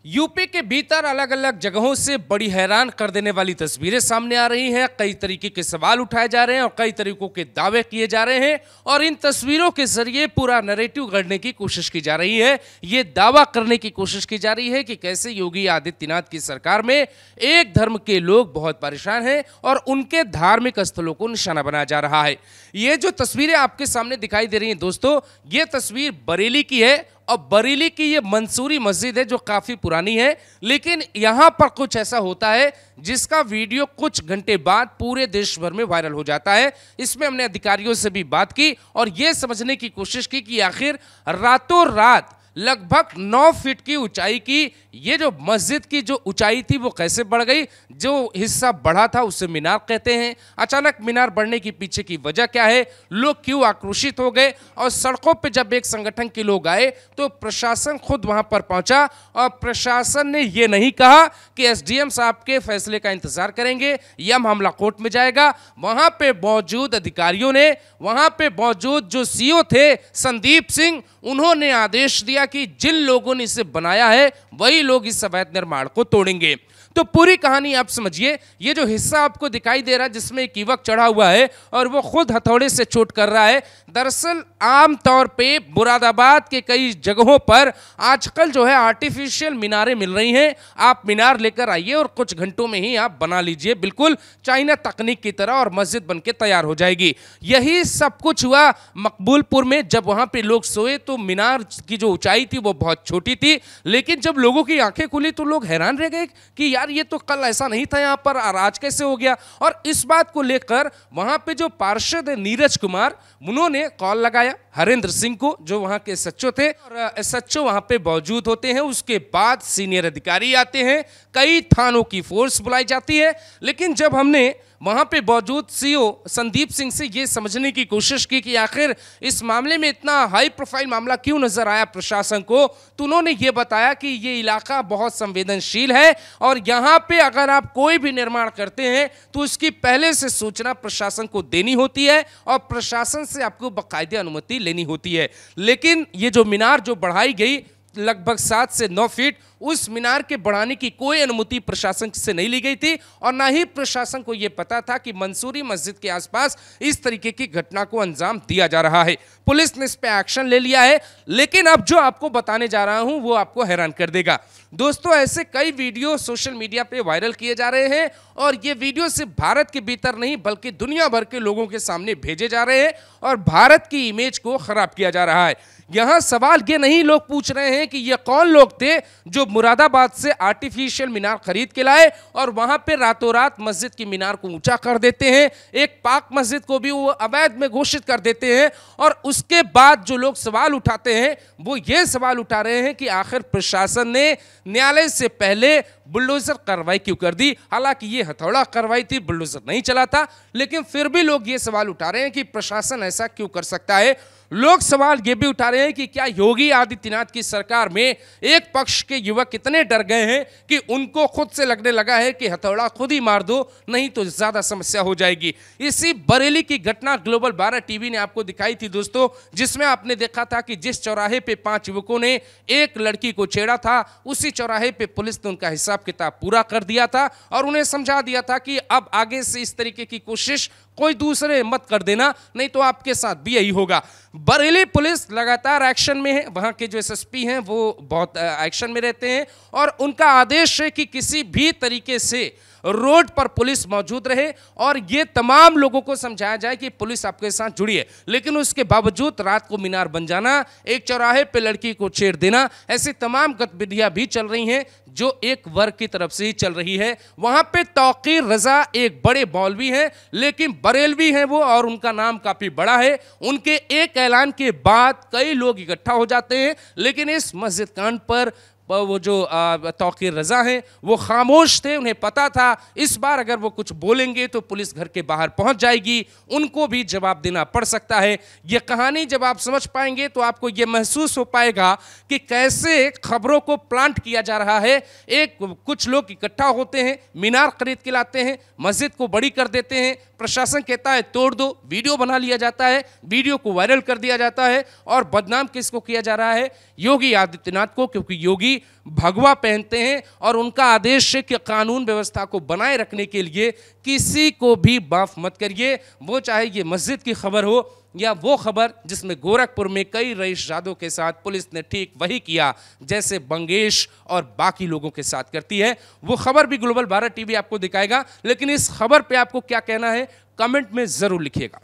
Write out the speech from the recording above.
UP के भीतर अलग अलग जगहों से बड़ी हैरान कर देने वाली तस्वीरें सामने आ रही हैं। कई तरीके के सवाल उठाए जा रहे हैं और कई तरीकों के दावे किए जा रहे हैं और इन तस्वीरों के जरिए पूरा नैरेटिव गढ़ने की कोशिश की जा रही है। ये दावा करने की कोशिश की जा रही है कि कैसे योगी आदित्यनाथ की सरकार में एक धर्म के लोग बहुत परेशान हैं और उनके धार्मिक स्थलों को निशाना बनाया जा रहा है। ये जो तस्वीरें आपके सामने दिखाई दे रही हैं दोस्तों, ये तस्वीर बरेली की है और बरेली की ये मंसूरी मस्जिद है जो काफ़ी पुरानी है, लेकिन यहाँ पर कुछ ऐसा होता है जिसका वीडियो कुछ घंटे बाद पूरे देश भर में वायरल हो जाता है। इसमें हमने अधिकारियों से भी बात की और ये समझने की कोशिश की कि आखिर रातों रात लगभग 9 फीट की ऊंचाई की ये जो मस्जिद की जो ऊंचाई थी वो कैसे बढ़ गई। जो हिस्सा बढ़ा था उसे मीनार कहते हैं। अचानक मीनार बढ़ने की पीछे की वजह क्या है, लोग क्यों आक्रोशित हो गए और सड़कों पे जब एक संगठन के लोग आए तो प्रशासन खुद वहां पर पहुंचा और प्रशासन ने ये नहीं कहा कि एसडीएम साहब के फैसले का इंतजार करेंगे या मामला कोर्ट में जाएगा। वहां पे मौजूद अधिकारियों ने, वहां पे मौजूद जो सीओ थे संदीप सिंह, उन्होंने आदेश दिया कि जिन लोगों ने इसे बनाया है वही लोग इस अवैध निर्माण को तोड़ेंगे। तो पूरी कहानी आप समझिए। ये जो हिस्सा आपको दिखाई दे रहा है जिसमें एक युवक चढ़ा हुआ है और वो खुद हथौड़े से चोट कर रहा है, दरअसल आम तौर पे मुरादाबाद के कई जगहों पर आजकल जो है आर्टिफिशियल मीनारें मिल रही हैं। आप मीनार लेकर आइए और कुछ घंटों में ही आप बना लीजिए, बिल्कुल चाइना तकनीक की तरह, और मस्जिद बनके तैयार हो जाएगी। यही सब कुछ हुआ मकबूलपुर में। जब वहां पे लोग सोए तो मीनार की जो ऊंचाई थी वो बहुत छोटी थी, लेकिन जब लोगों की आंखें खुली तो लोग हैरान रह गए कि यार ये तो कल ऐसा नहीं था यहाँ पर, आज कैसे हो गया। और इस बात को लेकर वहां पे जो पार्षद है नीरज कुमार, उन्होंने कॉल लगाया हरेंद्र सिंह को, जो वहां के एसएचओ थे, और एसएचओ वहां पे मौजूद होते हैं। उसके बाद सीनियर अधिकारी आते हैं, कई थानों की फोर्स बुलाई जाती है। लेकिन जब हमने वहां पे मौजूद सीओ संदीप सिंह से ये समझने की कोशिश की कि आखिर इस मामले में इतना हाई प्रोफाइल मामला क्यों नजर आया प्रशासन को, तो उन्होंने ये बताया कि ये इलाका बहुत संवेदनशील है और यहाँ पे अगर आप कोई भी निर्माण करते हैं तो उसकी पहले से सूचना प्रशासन को देनी होती है और प्रशासन से आपको बाकायदे अनुमति लेनी होती है। लेकिन ये जो मीनार जो बढ़ाई गई लगभग 7 से 9 फीट, उस मीनार के बढ़ाने की कोई अनुमति प्रशासन से नहीं ली गई थी और ना ही प्रशासन को यह पता था कि मंसूरी मस्जिद के आसपास इस तरीके की घटना को अंजाम दिया जा रहा है। पुलिस ने इस पे एक्शन ले लिया है, लेकिन अब जो आपको बताने जा रहा हूं वो आपको हैरान कर देगा। दोस्तों, ऐसे कई वीडियो सोशल मीडिया पे वायरल किए जा रहे हैं और ये वीडियो सिर्फ भारत के भीतर नहीं बल्कि दुनिया भर के लोगों के सामने भेजे जा रहे हैं और भारत की इमेज को खराब किया जा रहा है। यहां सवाल ये नहीं लोग पूछ रहे हैं कि ये कौन लोग थे जो मुरादाबाद से आर्टिफिशियल मीनार खरीद के लाए और वहां पे रातों रात मस्जिद की मीनार को ऊंचा कर देते हैं, एक पाक मस्जिद को भी वो अवैध में घोषित कर देते हैं। और उसके बाद जो लोग सवाल उठाते हैं वो ये सवाल उठा रहे हैं कि आखिर प्रशासन ने न्यायालय से पहले बुलडोजर कार्रवाई क्यों कर दी। हालांकि ये हथौड़ा कार्रवाई थी, बुलडोजर नहीं चला था, लेकिन फिर भी लोग ये सवाल उठा रहे हैं कि प्रशासन ऐसा क्यों कर सकता है। लोग सवाल ये भी उठा रहे हैं कि क्या योगी आदित्यनाथ की सरकार में एक पक्ष के युवक इतने डर गए हैं कि उनको खुद से लगने लगा है कि हथौड़ा खुद ही मार दो, नहीं तो ज्यादा समस्या हो जाएगी। इसी बरेली की घटना ग्लोबल 12 टीवी ने आपको दिखाई थी दोस्तों, जिसमें आपने देखा था कि जिस चौराहे पे 5 युवकों ने एक लड़की को छेड़ा था, उसी चौराहे पे पुलिस ने उनका हिसाब किताब पूरा कर दिया था और उन्हें समझा दिया था कि अब आगे से इस तरीके की कोशिश कोई दूसरे मत कर देना, नहीं तो आपके साथ भी यही होगा। बरेली पुलिस लगातार एक्शन में है, वहां के जो एसएसपी हैं वो बहुत एक्शन में रहते हैं और उनका आदेश है कि किसी भी तरीके से रोड पर पुलिस मौजूद रहे और ये तमाम लोगों को समझाया जाए कि पुलिस आपके साथ जुड़ी है। लेकिन उसके बावजूद रात को मीनार बन जाना, एक चौराहे पे लड़की को छेड़ देना, ऐसी तमाम गतिविधियां भी चल रही हैं जो एक वर्ग की तरफ से ही चल रही है। वहां पे तौकीर रजा एक बड़े मौलवी हैं, लेकिन बरेलवी हैं वो और उनका नाम काफी बड़ा है। उनके एक ऐलान के बाद कई लोग इकट्ठा हो जाते हैं, लेकिन इस मस्जिद कांड पर वो जो तौकीर रजा हैं वो खामोश थे। उन्हें पता था इस बार अगर वो कुछ बोलेंगे तो पुलिस घर के बाहर पहुंच जाएगी, उनको भी जवाब देना पड़ सकता है। ये कहानी जब आप समझ पाएंगे तो आपको ये महसूस हो पाएगा कि कैसे खबरों को प्लांट किया जा रहा है। कुछ लोग इकट्ठा होते हैं, मीनार खरीद के लाते हैं, मस्जिद को बड़ी कर देते हैं, प्रशासन कहता है तोड़ दो, वीडियो बना लिया जाता है, वीडियो को वायरल कर दिया जाता है और बदनाम किसको किया जा रहा है? योगी आदित्यनाथ को, क्योंकि योगी मोदी भगवा पहनते हैं और उनका आदेश है कि कानून व्यवस्था को बनाए रखने के लिए किसी को भी माफ मत करिए, वो चाहे ये मस्जिद की खबर हो या वो खबर जिसमें गोरखपुर में कई रईसजादों के साथ पुलिस ने ठीक वही किया जैसे बंगेश और बाकी लोगों के साथ करती है। वो खबर भी ग्लोबल भारत टीवी आपको दिखाएगा, लेकिन इस खबर पे आपको क्या कहना है कमेंट में जरूर लिखिएगा।